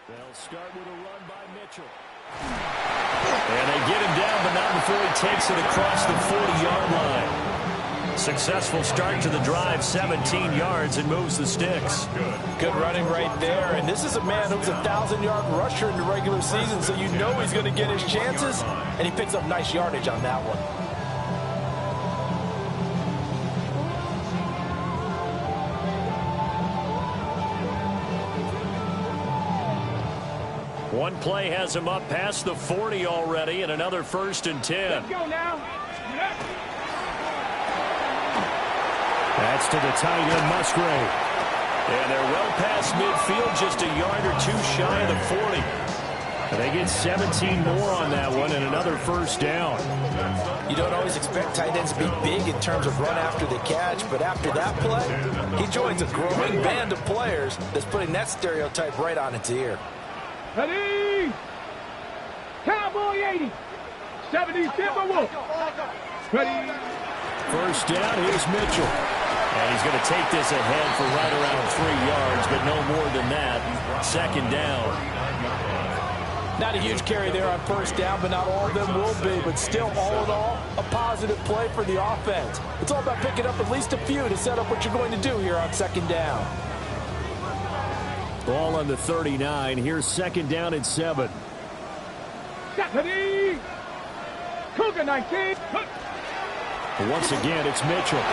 They'll start with a run by Mitchell. And they get him down, but not before he takes it across the 40-yard line. Successful start to the drive, 17 yards, and moves the sticks. Good running right there. And this is a man who's a 1,000-yard rusher in the regular season, so you know he's going to get his chances, and he picks up nice yardage on that one. One play has him up past the 40 already, and another 1st and 10. Let's go now. That's to the tight end, Musgrave. And they're well past midfield, just a yard or two shy of the 40. And they get 17 more on that one and another 1st down. You don't always expect tight ends to be big in terms of run after the catch, but after that play, he joins a growing band of players that's putting that stereotype right on its ear. Ready? Cowboy 80. 70 Timberwolf. Ready? 1st down, here's Mitchell. And he's going to take this ahead for right around 3 yards, but no more than that. 2nd down. Not a huge carry there on 1st down, but not all of them will be. But still, all in all, a positive play for the offense. It's all about picking up at least a few to set up what you're going to do here on 2nd down. Ball on the 39. Here's 2nd down and 7. Ready? Cougar 19. Once again, it's Mitchell.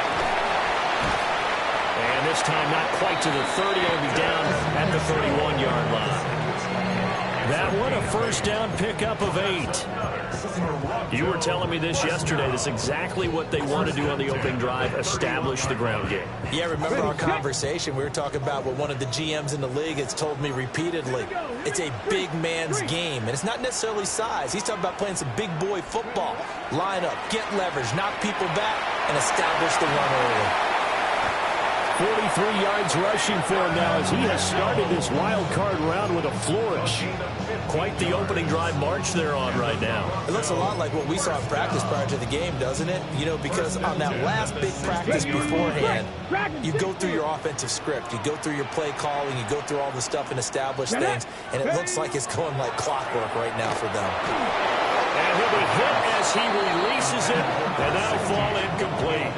And this time not quite to the 30, only down at the 31-yard line. That one, a 1st down pickup of 8. You were telling me this yesterday. This is exactly what they want to do on the opening drive, establish the ground game. Yeah, remember our conversation? We were talking about what one of the GMs in the league has told me repeatedly. It's a big man's game, and it's not necessarily size. He's talking about playing some big boy football. Line up, get leverage, knock people back, and establish the run early. 43 yards rushing for him now as he has started this wild card round with a flourish. Quite the opening drive march they're on right now. It looks a lot like what we saw in practice prior to the game, doesn't it? You know, because on that last big practice beforehand, you go through your offensive script. You go through your play calling. You go through all the stuff and establish things. And it looks like it's going like clockwork right now for them. And he'll be hit as he releases it, and that'll fall incomplete.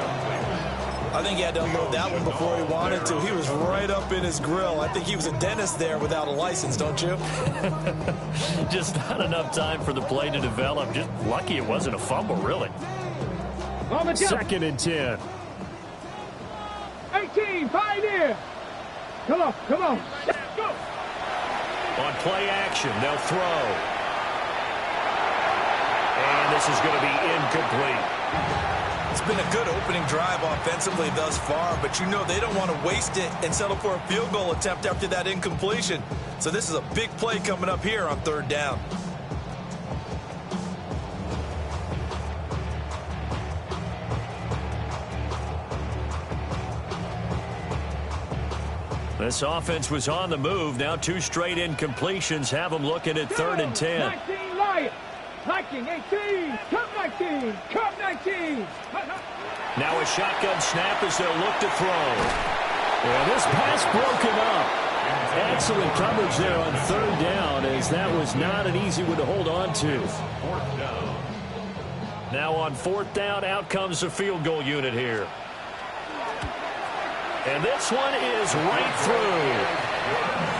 I think he had to unload that one before he wanted to. He was right up in his grill. I think he was a dentist there without a license, don't you? Just not enough time for the play to develop. Just lucky it wasn't a fumble, really. 2nd and 10. 18, Pioneer. Come on, come on. Let's go. On play action, they'll throw. And this is going to be incomplete. It's been a good opening drive offensively thus far, but you know they don't want to waste it and settle for a field goal attempt after that incompletion. So this is a big play coming up here on 3rd down. This offense was on the move. Now 2 straight incompletions have them looking at 3rd and 10. 19, Lion. 19, 18, Cup 19, Cup 19. Now a shotgun snap as they'll look to throw. And this pass broken up. Excellent coverage there on 3rd down, as that was not an easy one to hold on to. Now on 4th down, out comes the field goal unit here. And this one is right through.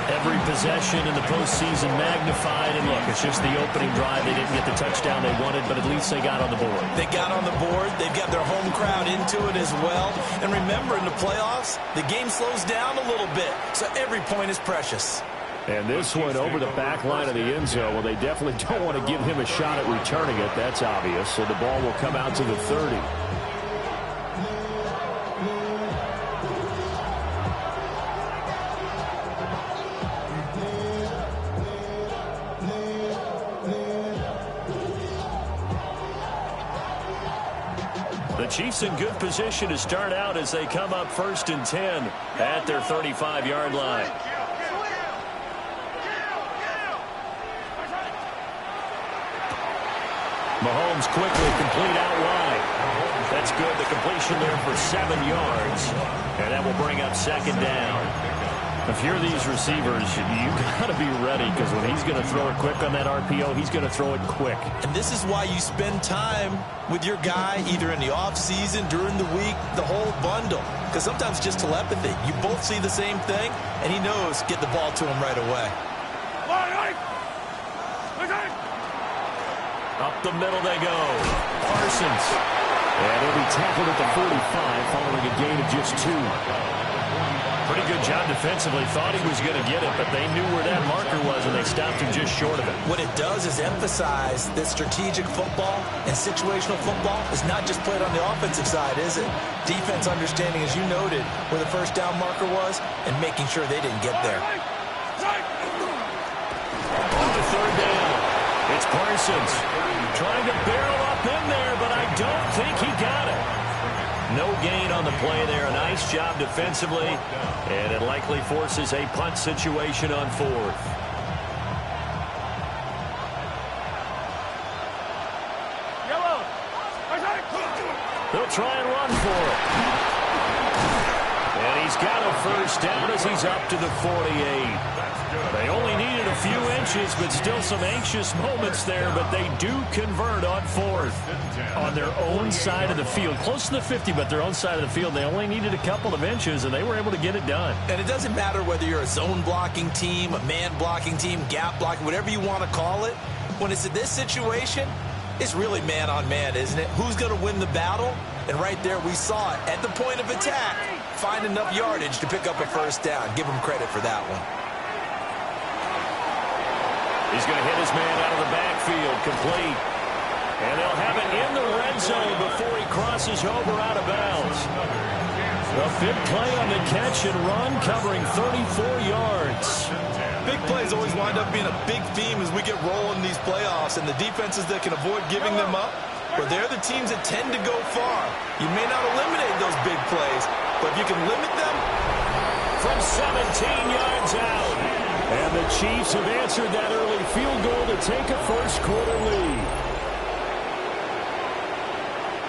Every possession in the postseason magnified. And look, it's just the opening drive. They didn't get the touchdown they wanted, but at least they got on the board. They got on the board. They've got their home crowd into it as well. And remember, in the playoffs, the game slows down a little bit, so every point is precious. And this one over the back line of the end zone. Well, they definitely don't want to give him a shot at returning it. That's obvious. So the ball will come out to the 30. The Chiefs in good position to start out as they come up 1st and 10 at their 35-yard line. Mahomes quickly complete out wide. That's good. The completion there for 7 yards. And that will bring up 2nd down. If you're these receivers, you got to be ready, because when he's going to throw it quick on that RPO, he's going to throw it quick. And this is why you spend time with your guy, either in the offseason, during the week, the whole bundle. Because sometimes it's just telepathy. You both see the same thing, and he knows get the ball to him right away. Up the middle they go. Parsons. And he'll be tackled at the 45 following a gain of just 2. Pretty good job defensively. Thought he was going to get it, but they knew where that marker was, and they stopped him just short of it. What it does is emphasize that strategic football and situational football is not just played on the offensive side, is it? Defense understanding, as you noted, where the first down marker was and making sure they didn't get there. On the third down, it's Parsons trying to barrel up in there, but I don't think he got it. No gain on the play there. A nice job defensively, and it likely forces a punt situation on 4th. They'll try and run for it. And he's got a first down as he's up to the 48. They only needed a few inches, but still some anxious moments there, but they do convert on 4th on their own side of the field. Close to the 50, but their own side of the field. They only needed a couple of inches, and they were able to get it done. And it doesn't matter whether you're a zone blocking team, a man blocking team, gap blocking, whatever you want to call it. When it's in this situation, it's really man on man, isn't it? Who's going to win the battle? And right there we saw it. At the point of attack, find enough yardage to pick up a first down. Give him credit for that one. He's going to hit his man out of the backfield, complete. And they'll have it in the red zone before he crosses over out of bounds. A big play on the catch and run, covering 34 yards. Big plays always wind up being a big theme as we get rolling these playoffs, and the defenses that can avoid giving them up, but they're the teams that tend to go far. You may not eliminate those big plays, but if you can limit them. From 17 yards out. And the Chiefs have answered that early field goal to take a first-quarter lead.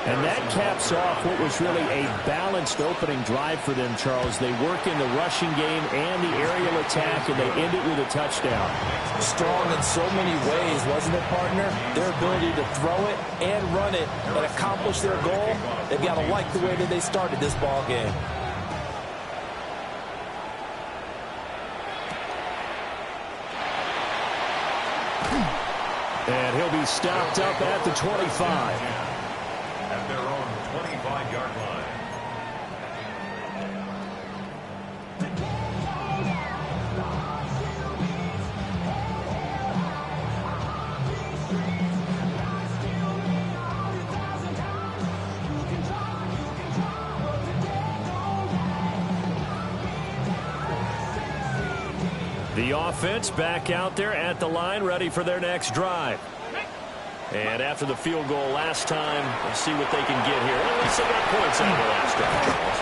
And that caps off what was really a balanced opening drive for them, Charles. They work in the rushing game and the aerial attack, and they end it with a touchdown. Strong in so many ways, wasn't it, partner? Their ability to throw it and run it and accomplish their goal, they've got to like the way that they started this ball game. And he'll be stopped up at the 25. At their own 25-yard line. The offense back out there at the line, ready for their next drive. And after the field goal last time, let's see what they can get here. At least they got points out of the last drive, Charles.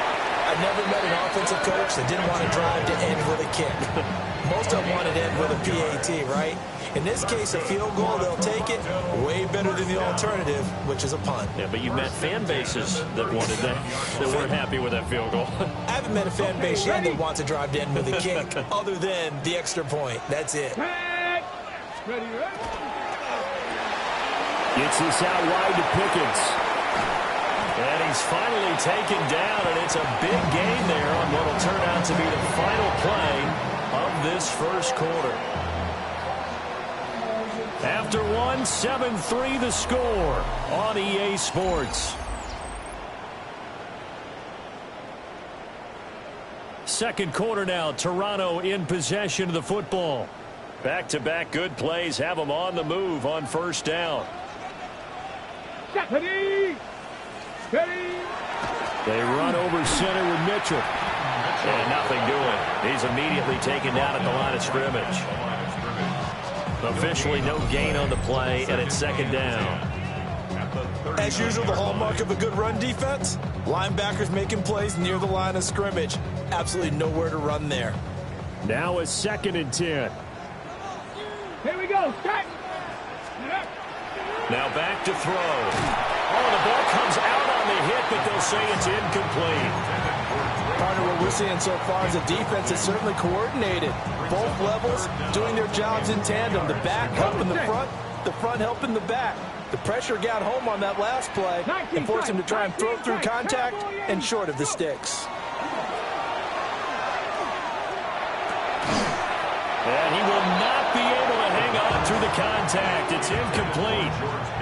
I've never met an offensive coach that didn't want to drive to end with a kick. Most of them wanted to end with a PAT, right? In this case, a field goal, they'll take it. Way better than the alternative, which is a punt. Yeah, but you met fan bases that wanted that weren't happy with that field goal. I haven't met a fan base yet that wants to drive to end with a kick, other than the extra point. That's it. Ready, Gets this out wide to Pickens. And he's finally taken down, and it's a big gain there on what will turn out to be the final play of this first quarter. After one, 7-3 the score on EA Sports. Second quarter now, Toronto in possession of the football. Back-to-back good plays have them on the move on first down. Ready. Ready. They run over center with Mitchell. And nothing doing. He's immediately taken down at the line of scrimmage. Officially no gain on the play, and it's second down. As usual, the hallmark of a good run defense, linebackers making plays near the line of scrimmage. Absolutely nowhere to run there. Now a 2nd and 10. Here we go. Start. Now back to throw. Oh, the ball comes out on the hit, but they'll say it's incomplete. Partner, what we're seeing so far is a defense is certainly coordinated. Both levels doing their jobs in tandem. The back helping the front helping the back. The pressure got home on that last play and forced him to try and throw through contact and short of the sticks. And he will not be able to hang on through the contact. It's incomplete.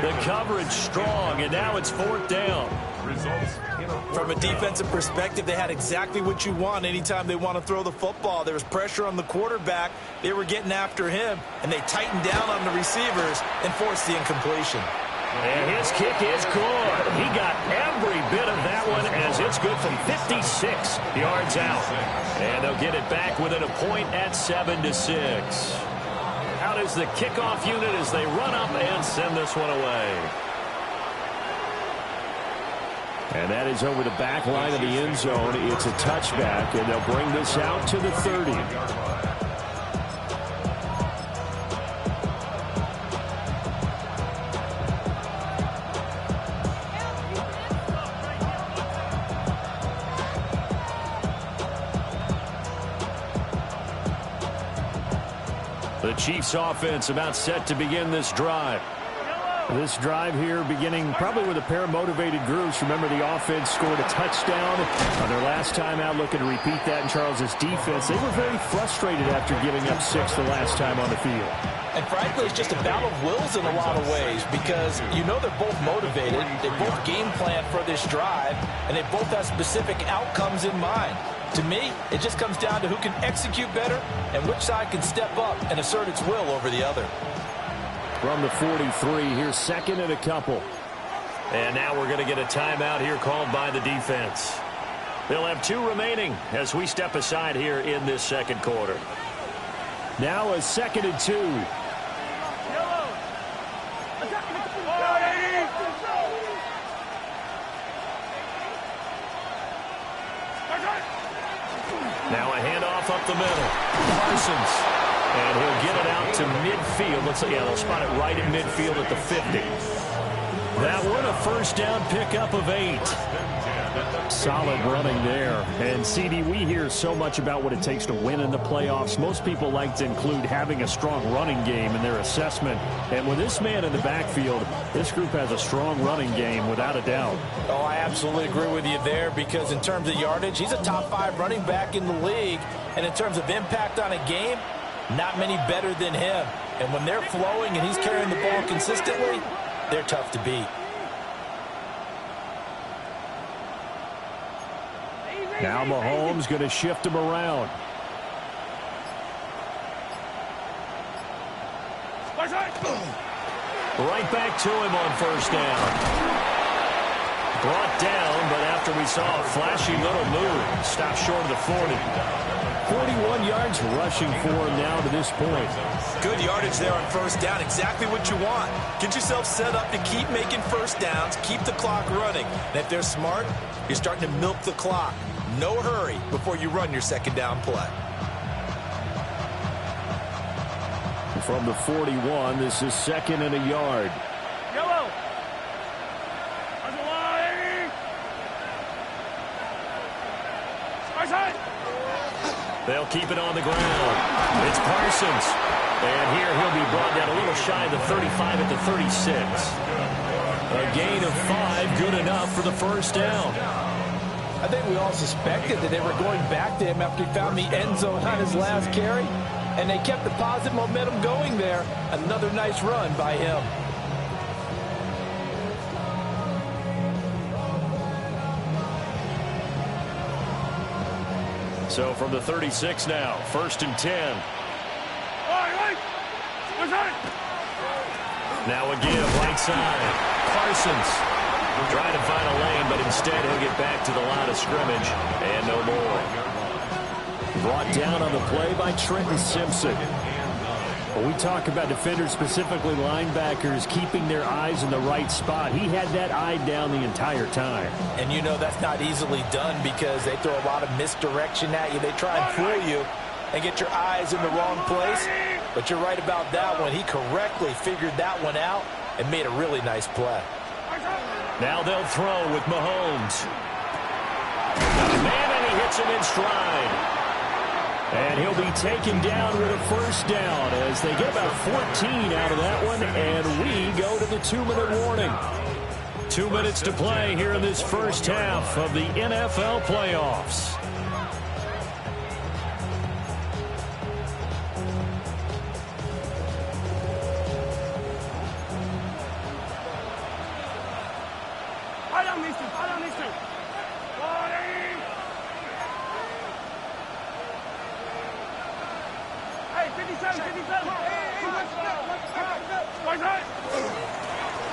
The coverage strong, and now it's 4th down. From a defensive perspective, they had exactly what you want anytime they want to throw the football. There was pressure on the quarterback. They were getting after him, and they tightened down on the receivers and forced the incompletion. And his kick is good. He got every bit of that one as it's good from 56 yards out. And they'll get it back within a point at 7-6. Out is the kickoff unit as they run up and send this one away. And that is over the back line of the end zone. It's a touchback, and they'll bring this out to the 30. The Chiefs offense about set to begin this drive. This drive here beginning probably with a pair of motivated groups. Remember, the offense scored a touchdown on their last time out, looking to repeat that in Charles's defense. They were very frustrated after giving up 6 the last time on the field. And frankly, it's just a battle of wills in a lot of ways because you know they're both motivated. They both game plan for this drive, and they both have specific outcomes in mind. To me, it just comes down to who can execute better and which side can step up and assert its will over the other. From the 43, here's 2nd and a couple. And now we're going to get a timeout here called by the defense. They'll have 2 remaining as we step aside here in this second quarter. Now a 2nd and 2. Now a handoff up the middle. Parsons. And he'll get it out to midfield. Looks like, yeah, they'll spot it right in midfield at the 50. That one a first down pickup of 8. Solid running there. And, CD, we hear so much about what it takes to win in the playoffs. Most people like to include having a strong running game in their assessment. And with this man in the backfield, this group has a strong running game without a doubt. Oh, I absolutely agree with you there because in terms of yardage, he's a top 5 running back in the league. And in terms of impact on a game, not many better than him. And when they're flowing and he's carrying the ball consistently, they're tough to beat. Now Mahomes going to shift him around. Right back to him on first down. Brought down, but after we saw a flashy little move, stopped short of the 40. 41 yards rushing for him now to this point. Good yardage there on first down. Exactly what you want. Get yourself set up to keep making first downs, keep the clock running. And if they're smart, you're starting to milk the clock. No hurry before you run your second down play. From the 41, this is 2nd and a yard. Yellow. They'll keep it on the ground. It's Parsons. And here he'll be brought down a little shy of the 35 at the 36. A gain of 5, good enough for the first down. I think we all suspected that they were going back to him after he found the end zone on his last carry. And they kept the positive momentum going there. Another nice run by him. So from the 36 now, 1st and 10. Now a give, right side. Parsons trying to find a lane, but instead he'll get back to the line of scrimmage and no more. Brought down on the play by Trenton Simpson. When we talk about defenders, specifically linebackers, keeping their eyes in the right spot, he had that eye down the entire time. And you know that's not easily done because they throw a lot of misdirection at you. They try and fool you and get your eyes in the wrong place. But you're right about that one. He correctly figured that one out and made a really nice play. Now they'll throw with Mahomes. Man, and he gets him in stride. And he'll be taken down with a first down as they get about 14 out of that one, and we go to the 2-minute warning. 2 minutes to play here in this first half of the NFL playoffs.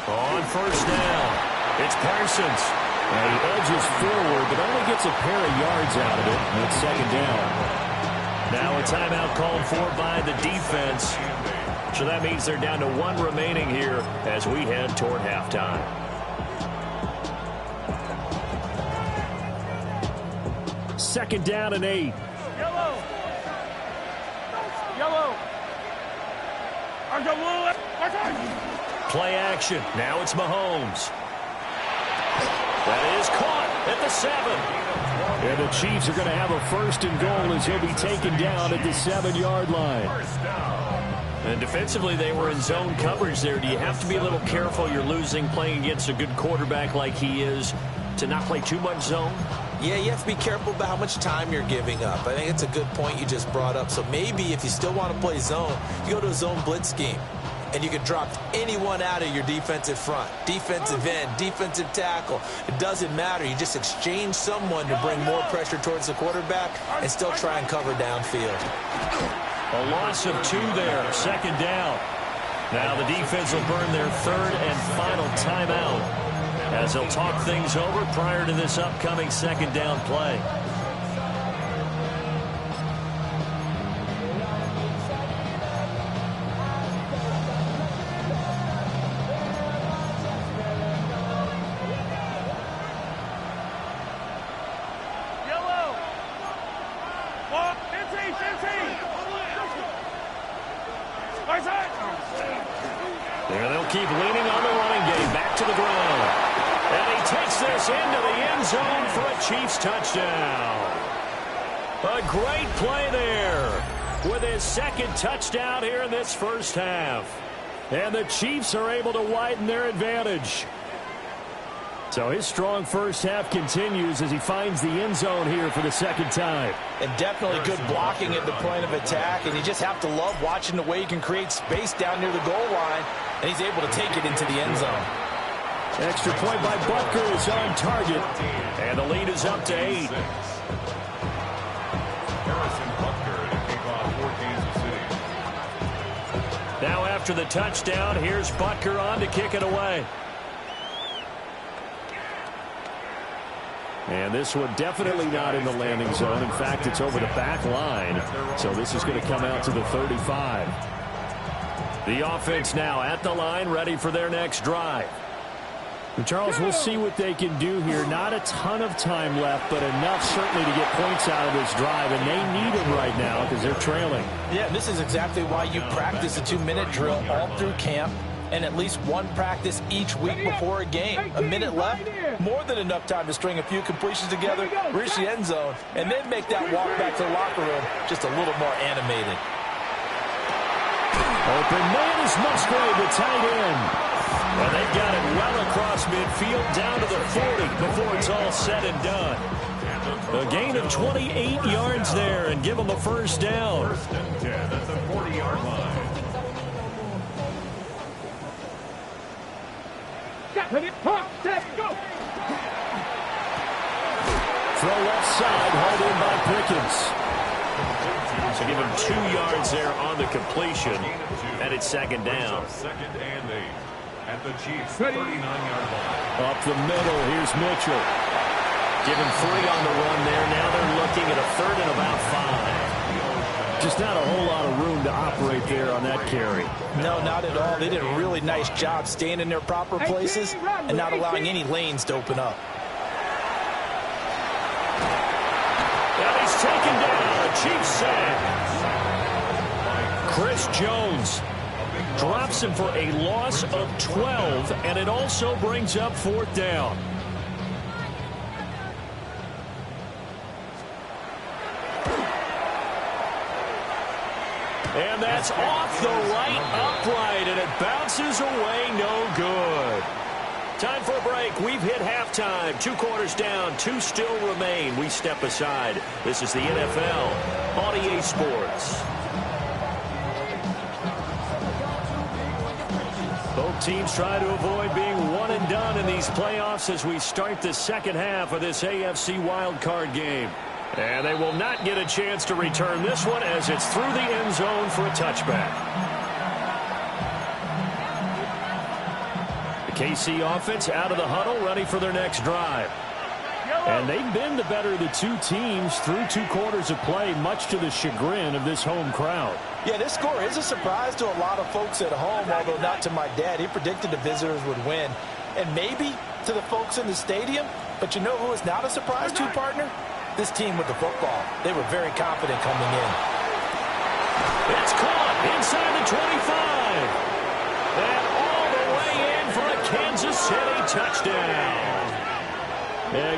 On first down, it's Parsons. And he edges forward, but only gets a pair of yards out of it. And it's second down. Now a timeout called for by the defense. So that means they're down to 1 remaining here as we head toward halftime. Second down and 8. Yellow. Play action. Now it's Mahomes. That is caught at the 7. And the Chiefs are going to have a first and goal as he'll be taken down at the 7-yard line. And defensively, they were in zone coverage there. Do you have to be a little careful? You're losing playing against a good quarterback like he is to not play too much zone? Yeah, you have to be careful about how much time you're giving up. I think it's a good point you just brought up. So maybe if you still want to play zone, you go to a zone blitz scheme. And you can drop anyone out of your defensive front. Defensive end, defensive tackle. It doesn't matter. You just exchange someone to bring more pressure towards the quarterback and still try and cover downfield. A loss of 2 there, second down. Now the defense will burn their 3rd and final timeout as they'll talk things over prior to this upcoming second down play. There they'll keep leaning on the running game. Back to the ground. And he takes this into the end zone for a Chiefs touchdown. A great play there with his 2nd touchdown here in this first half. And the Chiefs are able to widen their advantage. So his strong first half continues as he finds the end zone here for the 2nd time. And definitely good blocking at the point of attack. And you just have to love watching the way he can create space down near the goal line. And he's able to take it into the end zone. Extra point by Butker is on target. And the lead is up to 8. Now after the touchdown, here's Butker on to kick it away. And this one definitely not in the landing zone. In fact, it's over the back line. So this is going to come out to the 35. The offense now at the line, ready for their next drive. And Charles, we'll see what they can do here. Not a ton of time left, but enough certainly to get points out of this drive. And they need them right now because they're trailing. Yeah, this is exactly why you practice a 2-minute drill all through camp. And at least one practice each week before a game. A minute left, more than enough time to string a few completions together, reach the end zone, and then make that walk back to the locker room just a little more animated. Open man is Musgrave, the tight end. And they've got it well across midfield down to the 40 before it's all said and done. A gain of 28 yards there and give them a first down. First and 10 at the 40-yard line. Go! Throw left side, hauled in by Pickens. So give him 2 yards there on the completion, and it's second down. Second and 8 at the Chiefs' 39-yard line. Up the middle, here's Mitchell. Give him 3 on the run there. Now they're looking at a 3rd and about 5. Just not a whole lot of room to operate there on that carry. No, not at all. They did a really nice job staying in their proper places and not allowing any lanes to open up. And he's taken down. A Chiefs sack. Chris Jones drops him for a loss of 12, and it also brings up 4th down. And that's off the right upright, and it bounces away, no good. Time for a break. We've hit halftime. 2 quarters down, 2 still remain. We step aside. This is the NFL on EA Sports. Both teams try to avoid being one and done in these playoffs as we start the second half of this AFC wildcard game. And they will not get a chance to return this one as it's through the end zone for a touchback. The KC offense out of the huddle, ready for their next drive. And they've been the better of the 2 teams through 2 quarters of play, much to the chagrin of this home crowd. Yeah, this score is a surprise to a lot of folks at home, although not to my dad. He predicted the visitors would win. And maybe to the folks in the stadium. But you know who is not a surprise to, partner? This team with the football. They were very confident coming in. It's caught inside the 25. And all the way in for a Kansas City touchdown.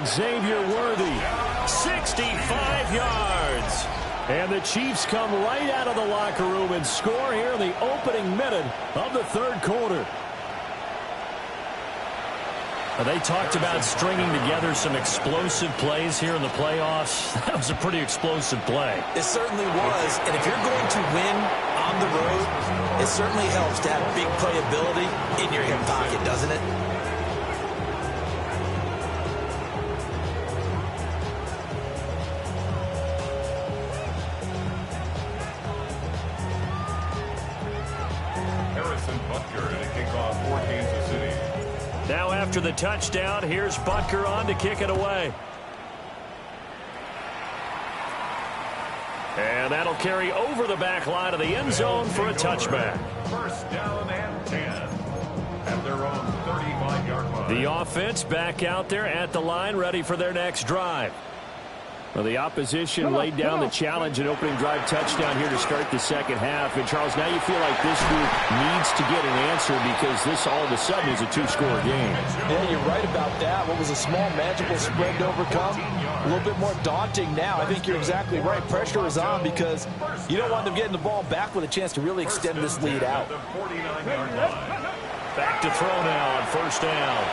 Xavier Worthy, 65 yards. And the Chiefs come right out of the locker room and score here in the opening minute of the third quarter. They talked about stringing together some explosive plays here in the playoffs. That was a pretty explosive play. It certainly was. And if you're going to win on the road, it certainly helps to have big playability in your hip pocket, doesn't it? Now after the touchdown, here's Butker on to kick it away. And that'll carry over the back line of the end zone for a touchback. First down and 10 at their own 35-yard line. The offense back out there at the line, ready for their next drive. Well, the opposition laid down the challenge and opening drive touchdown here to start the second half. And, Charles, now you feel like this group needs to get an answer because this all of a sudden is a 2-score game. Yeah, you're right about that. What was a small, manageable spread to overcome? A little bit more daunting now. I think you're exactly right. Pressure is on because you don't want them getting the ball back with a chance to really extend this lead out. Back to throw now on first down.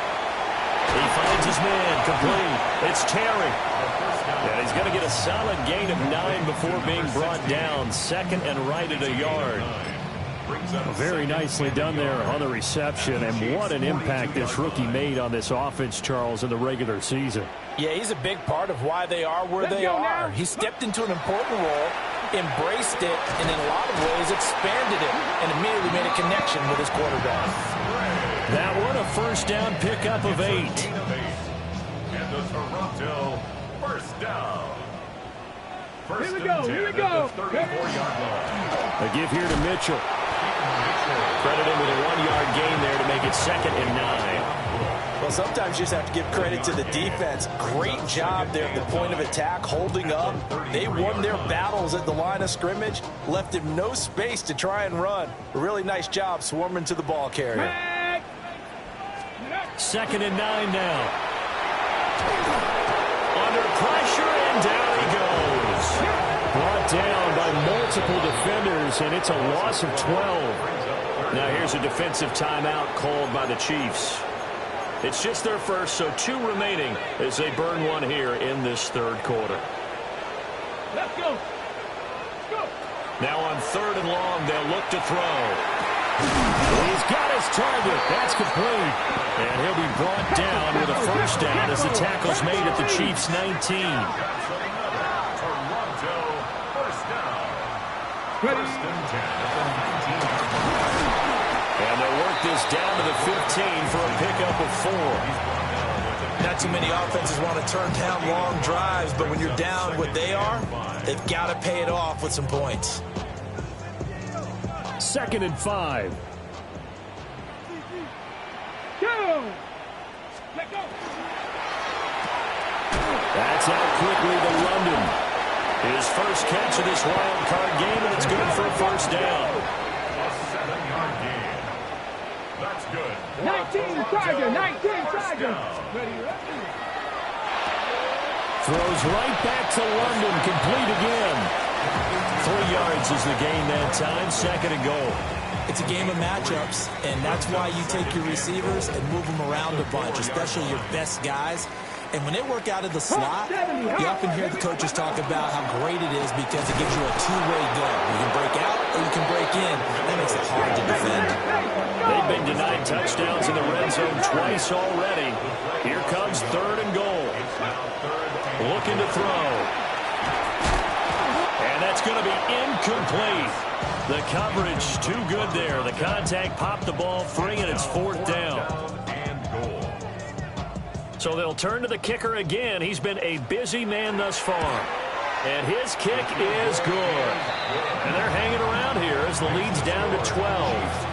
He finds his man, complete. It's Terry. And he's going to get a solid gain of 9 before being brought down. Second and right at a yard. Very nicely done there on the reception. And what an impact this rookie made on this offense, Charles, in the regular season. Yeah, he's a big part of why they are where they are. He stepped into an important role, embraced it, and in a lot of ways expanded it, and immediately made a connection with his quarterback. That one a first down pickup of 8. And the Toronto first down. First Here we go. 34-yard line. A give here to Mitchell. Credit him with a 1-yard gain there to make it second and 9. Well, sometimes you just have to give credit to the defense. Great job there at the point of attack, holding up. They won their battles at the line of scrimmage, left him no space to try and run. A really nice job swarming to the ball carrier. Second and 9 now. Under pressure, and down he goes. Brought down by multiple defenders, and it's a loss of 12. Now here's a defensive timeout called by the Chiefs. It's just their first, so 2 remaining as they burn one here in this third quarter. Let's go. Now on third and long, they'll look to throw. He's got his target. That's complete. And he'll be brought down with a first down as the tackle's made at the Chiefs' 19. Toronto first down. First and 10 at the 19. And they'll work this down to the 15 for a pickup of 4. Not too many offenses want to turn down long drives, but when you're down what they are, they've got to pay it off with some points. Second and 5. That's out quickly to London. His first catch of this wild card game, and it's good for a first down. A 7-yard gain. That's good. 19 Tiger, 19 Tiger. Throws right back to London, complete again. 3 yards is the gain that time. 2nd and goal. It's a game of matchups, and that's why you take your receivers and move them around a bunch, especially your best guys. And when they work out of the slot, you often hear the coaches talk about how great it is because it gives you a two-way go. You can break out or you can break in. That makes it hard to defend. They've been denied touchdowns in the red zone twice already. Here comes 3rd and goal. Looking to throw. And that's going to be incomplete. The coverage too good there. The contact popped the ball free, and it's 4th down. So they'll turn to the kicker again. He's been a busy man thus far. And his kick is good. And they're hanging around here as the lead's down to 12.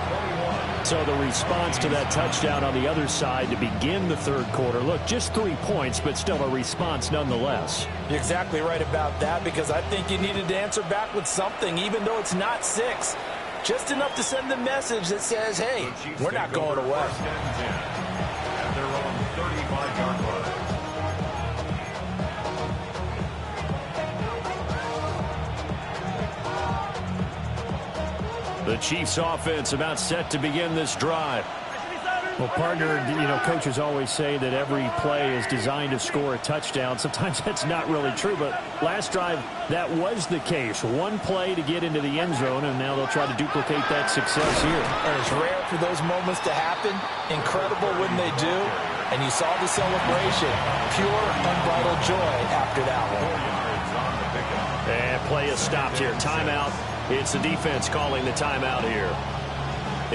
So the response to that touchdown on the other side to begin the 3rd quarter. Look, just 3 points, but still a response nonetheless. You're exactly right about that, because I think you needed to answer back with something, even though it's not 6. Just enough to send the message that says, hey, we're not going away. And they're on 35-yard line. The Chiefs offense about set to begin this drive. Well, partner, coaches always say that every play is designed to score a touchdown. Sometimes that's not really true, but last drive, that was the case. One play to get into the end zone, and now they'll try to duplicate that success here. And it's rare for those moments to happen. Incredible when they do. And you saw the celebration. Pure, unbridled joy after that one. And play is stopped here. Timeout. It's the defense calling the timeout here.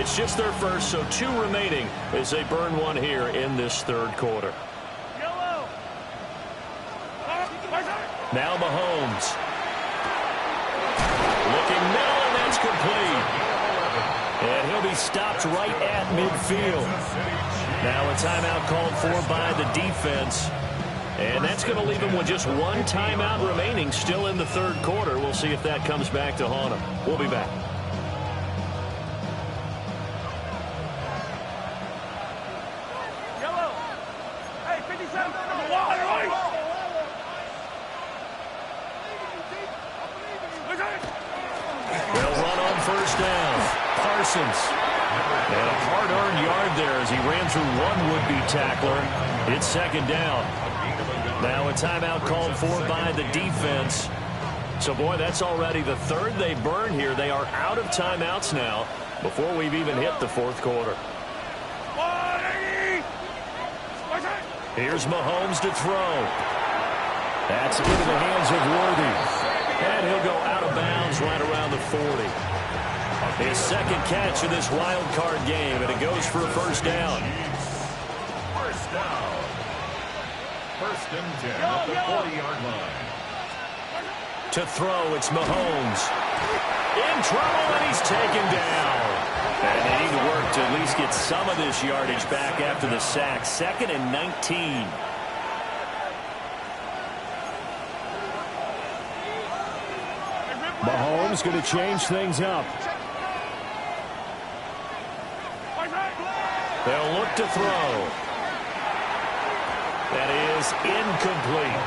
It's just their first, so 2 remaining as they burn one here in this 3rd quarter. Now Mahomes. Looking middle, and that's complete. And he'll be stopped right at midfield. Now a timeout called for by the defense. And that's going to leave him with just 1 timeout remaining still in the 3rd quarter. We'll see if that comes back to haunt him. We'll be back. They'll run on 1st down. Parsons. And a hard-earned yard there as he ran through one would-be tackler. It's 2nd down. Now a timeout called for by the defense. So, boy, that's already the 3rd they burn here. They are out of timeouts now before we've even hit the 4th quarter. Here's Mahomes to throw. That's into the hands of Worthy. And he'll go out of bounds right around the 40. His 2nd catch of this wild card game, and it goes for a 1st down. 1st down. 1st and 10 at the 40-yard line. To throw, it's Mahomes. In trouble, and he's taken down. And they need to work to at least get some of this yardage back after the sack. 2nd and 19. Mahomes going to change things up. They'll look to throw. That is incomplete.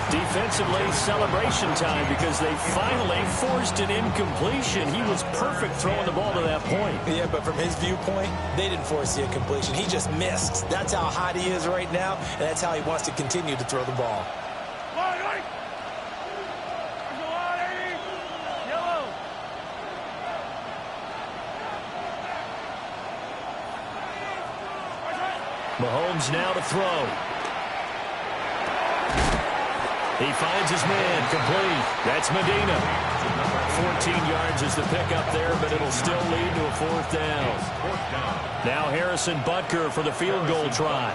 Defensively, celebration time because they finally forced an incompletion. He was perfect throwing the ball to that point. Yeah, but from his viewpoint, they didn't force the incompletion. He just missed. That's how hot he is right now, and that's how he wants to continue to throw the ball. Mahomes now to throw. He finds his man, complete. That's Medina. 14 yards is the pickup there, but it'll still lead to a 4th down. Now Harrison Butker for the field goal try.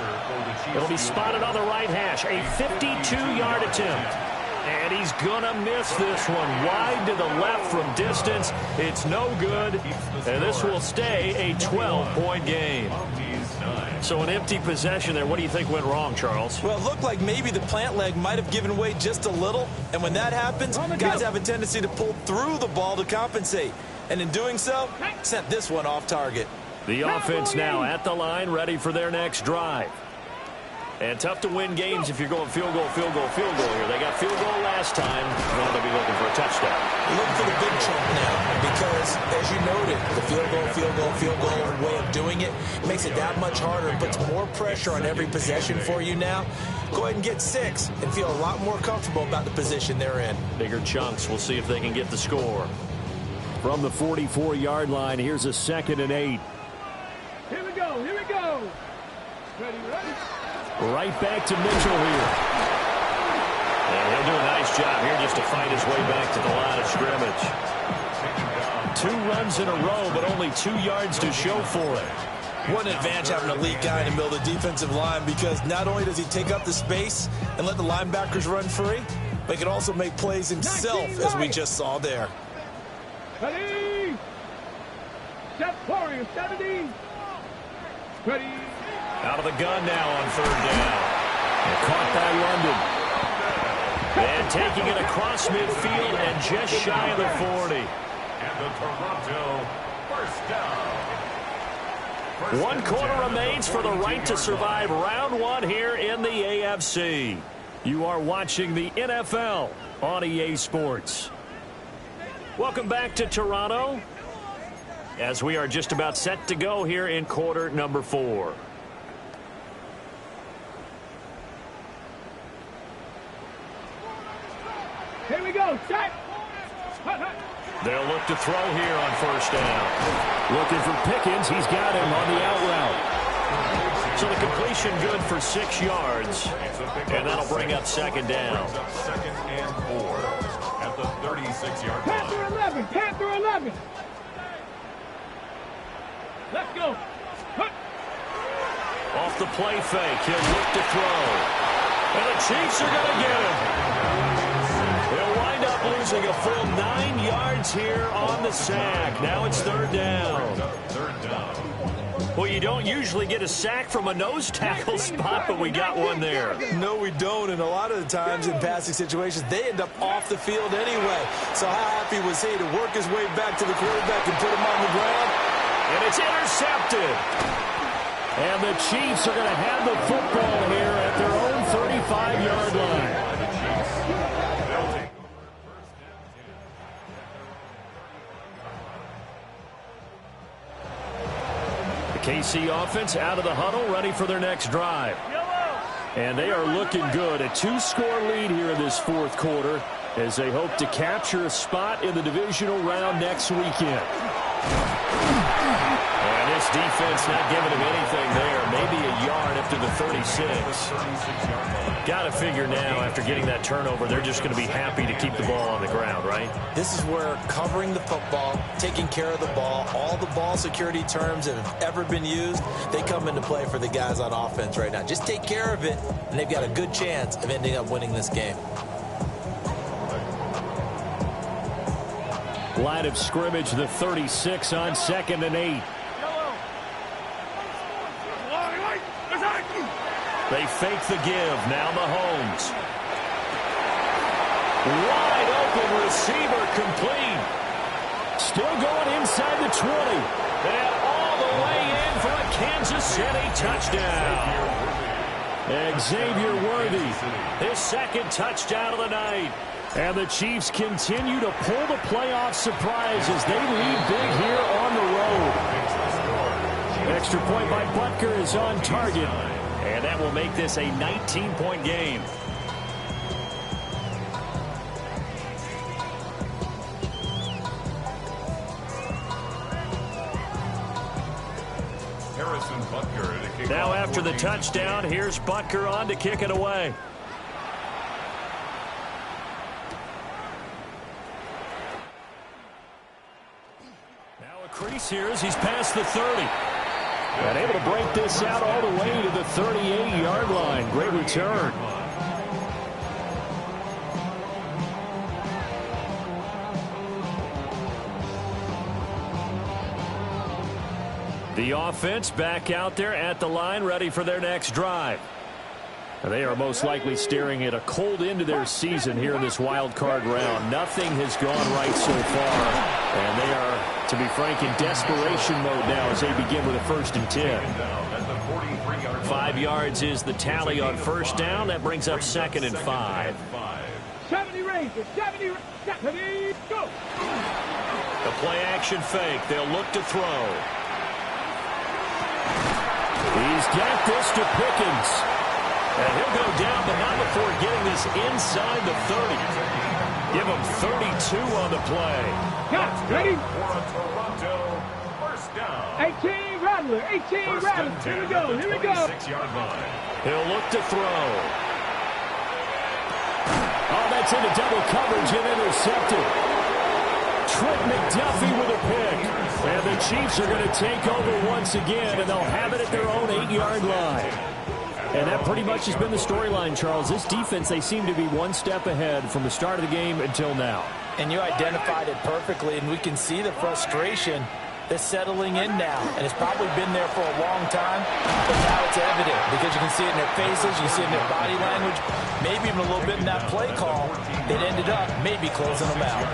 It'll be spotted on the right hash. A 52-yard attempt. And he's going to miss this one. Wide to the left from distance. It's no good. And this will stay a 12-point game. So an empty possession there. What do you think went wrong, Charles? Well, it looked like maybe the plant leg might have given way just a little. And when that happens, guys have a tendency to pull through the ball to compensate. And in doing so, sent this one off target. The offense now at the line, ready for their next drive. And tough to win games if you're going field goal, field goal, field goal here. They got field goal last time. Now they'll be looking for a touchdown. Looking for the big chunk now because, as you noted, the field goal way of doing it makes it that much harder and puts more pressure on every possession for you now. Go ahead and get 6 and feel a lot more comfortable about the position they're in. Bigger chunks. We'll see if they can get the score. From the 44-yard line, here's a 2nd and 8. Here we go. Here we go. Ready, ready. Right back to Mitchell here. And he'll do a nice job here just to fight his way back to the line of scrimmage. 2 runs in a row, but only 2 yards to show for it. What an advantage having an elite guy in the middle of the defensive line, because not only does he take up the space and let the linebackers run free, but he can also make plays himself, as we just saw there. Ready. Step forward, 70. Ready. Out of the gun now on 3rd down. And caught by London. And taking it across midfield and just shy of the 40. And the Toronto first down. 1 quarter remains for the right to survive round 1 here in the AFC. You are watching the NFL on EA Sports. Welcome back to Toronto, as we are just about set to go here in quarter number 4. Here we go. Set. They'll look to throw here on 1st down. Looking for Pickens. He's got him on the out route. So the completion good for 6 yards. And that'll bring up 2nd down. 2nd and 4 at the 36-yard line. Panther 11. Panther 11. Let's go. Off the play fake. He'll look to throw. And the Chiefs are going to get him. He'll wind up losing a full 9 yards here on the sack. Now it's 3rd down. 3rd down. Well, you don't usually get a sack from a nose tackle spot, but we got one there. No, we don't, and a lot of the times in passing situations, they end up off the field anyway. So how happy was he to work his way back to the quarterback and put him on the ground? And it's intercepted. And the Chiefs are going to have the football here at their own 35-yard line. KC offense out of the huddle, ready for their next drive. And they are looking good. A 2-score lead here in this 4th quarter as they hope to capture a spot in the divisional round next weekend. And this defense not giving him anything there. Maybe a yard up to the 36. Got to figure now, after getting that turnover, they're just going to be happy to keep the ball on the ground, right? This is where covering the football, taking care of the ball, all the ball security terms that have ever been used, they come into play for the guys on offense right now. Just take care of it, and they've got a good chance of ending up winning this game. Line of scrimmage, the 36 on 2nd and 8. They fake the give. Now Mahomes. Wide open receiver complete. Still going inside the 20. And all the way in for a Kansas City touchdown. Xavier Worthy, his 2nd touchdown of the night. And the Chiefs continue to pull the playoff surprise as they lead big here on the road. Extra point by Butker is on target. And that will make this a 19-point game. Harrison Butker to kick Now off after the 14. touchdown, here's Butker on to kick it away. Now a crease here as he's past the 30. And able to break this out all the way to the 38-yard line. Great return. The offense back out there at the line, ready for their next drive. They are most likely staring at a cold end to their season here in this wild card round. Nothing has gone right so far. And they are, to be frank, in desperation mode now as they begin with a 1st and 10. 5 yards is the tally on 1st down. That brings up 2nd and 5. 70 Rangers, 70, go! The play-action fake. They'll look to throw. He's got this to Pickens. And he'll go down, but not before getting this inside the 30. Give him 32 on the play. Got ready? For a Toronto first down. 18 Rattler, 18 Rattler. Here we go, here we go. 6-yard line. He'll look to throw. Oh, that's into double coverage and intercepted. Trent McDuffie with a pick. And the Chiefs are going to take over once again, and they'll have it at their own 8-yard line. And that pretty much has been the storyline, Charles. This defense, they seem to be one step ahead from the start of the game until now. And you identified it perfectly, and we can see the frustration that's settling in now. And it's probably been there for a long time, but now it's evident because you can see it in their faces, you can see it in their body language, maybe even a little bit in that play call that ended up maybe closing them out.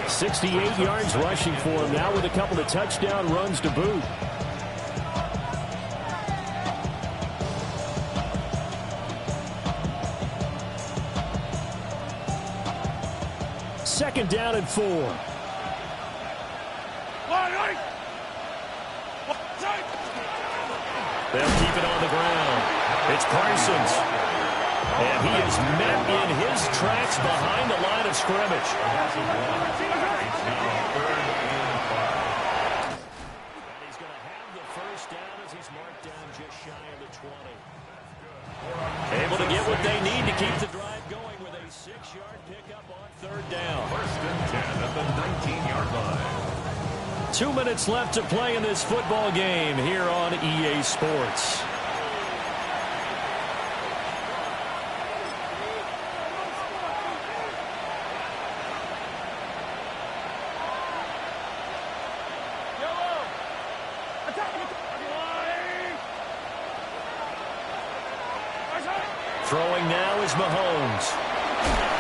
68 yards rushing for him now with a couple of touchdown runs to boot. Second down and 4. They'll keep it on the ground. It's Parsons. And he is met in his tracks behind the line of scrimmage. He's going to have the first down as he's marked down just shy of the 20. Able to get what they need to keep the drive going with a 6-yard pickup on 3rd down. 1st and 10 at the 19-yard line. 2 minutes left to play in this football game here on EA Sports. Throwing now is Mahomes.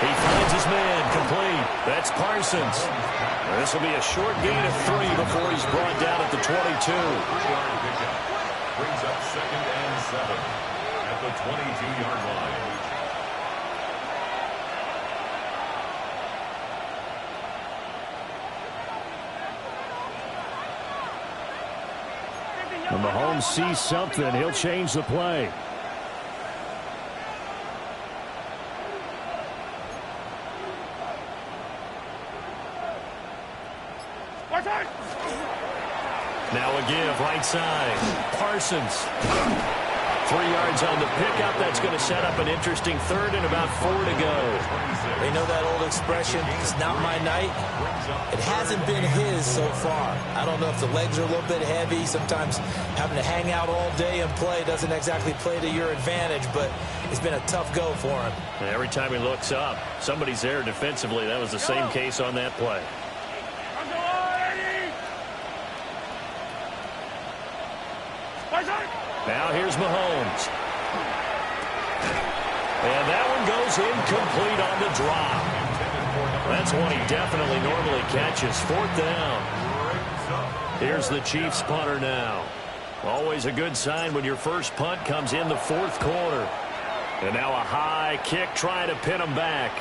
He finds his man complete. That's Parsons. This will be a short gain of 3 before he's brought down at the 22. Brings up 2nd and 7 at the 22-yard line. When Mahomes sees something, he'll change the play. Now a give, right side. Parsons. 3 yards on the pickup. That's going to set up an interesting 3rd and about 4 to go. They know that old expression, it's not my night. It hasn't been his so far. I don't know if the legs are a little bit heavy. Sometimes having to hang out all day and play doesn't exactly play to your advantage, but it's been a tough go for him. And every time he looks up, somebody's there defensively. That was the same case on that play. Now here's Mahomes. And that one goes incomplete on the drop. That's one he definitely normally catches. 4th down. Here's the Chiefs punter now. Always a good sign when your first punt comes in the 4th quarter. And now a high kick trying to pin him back.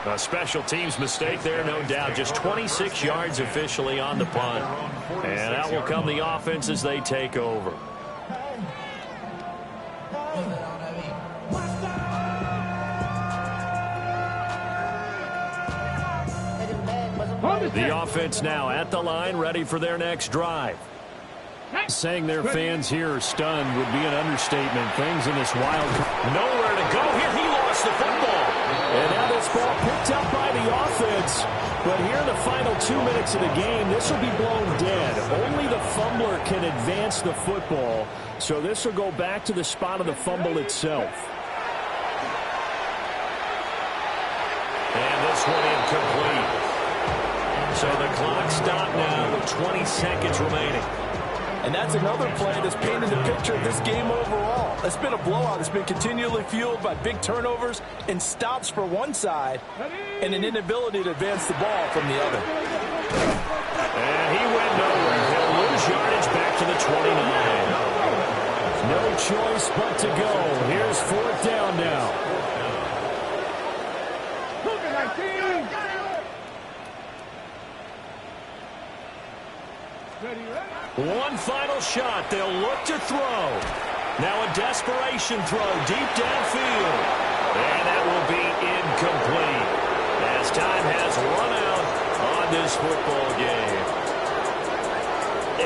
A special teams mistake there, no doubt. Just 26 yards officially on the punt. And out will come the offense as they take over. The offense now at the line, ready for their next drive. Saying their fans here are stunned would be an understatement. Things in this wild... Nowhere to go here. He lost the football. And now this ball picked up by the offense. But here in the final 2 minutes of the game, this will be blown dead. Only the fumbler can advance the football. So this will go back to the spot of the fumble itself. And this one incomplete. So the clock stopped now with 20 seconds remaining. And that's another play that's painted the picture of this game overall. It's been a blowout. It's been continually fueled by big turnovers and stops for one side and an inability to advance the ball from the other. And he went nowhere. He'll lose yardage back to the 29. No choice but to go. Here's 4th down now. One final shot. They'll look to throw. Now a desperation throw deep downfield. And that will be incomplete as time has run out on this football game.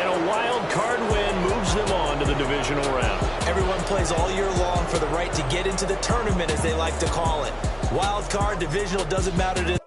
And a wild card win moves them on to the divisional round. Everyone plays all year long for the right to get into the tournament, as they like to call it. Wild card, divisional, doesn't matter to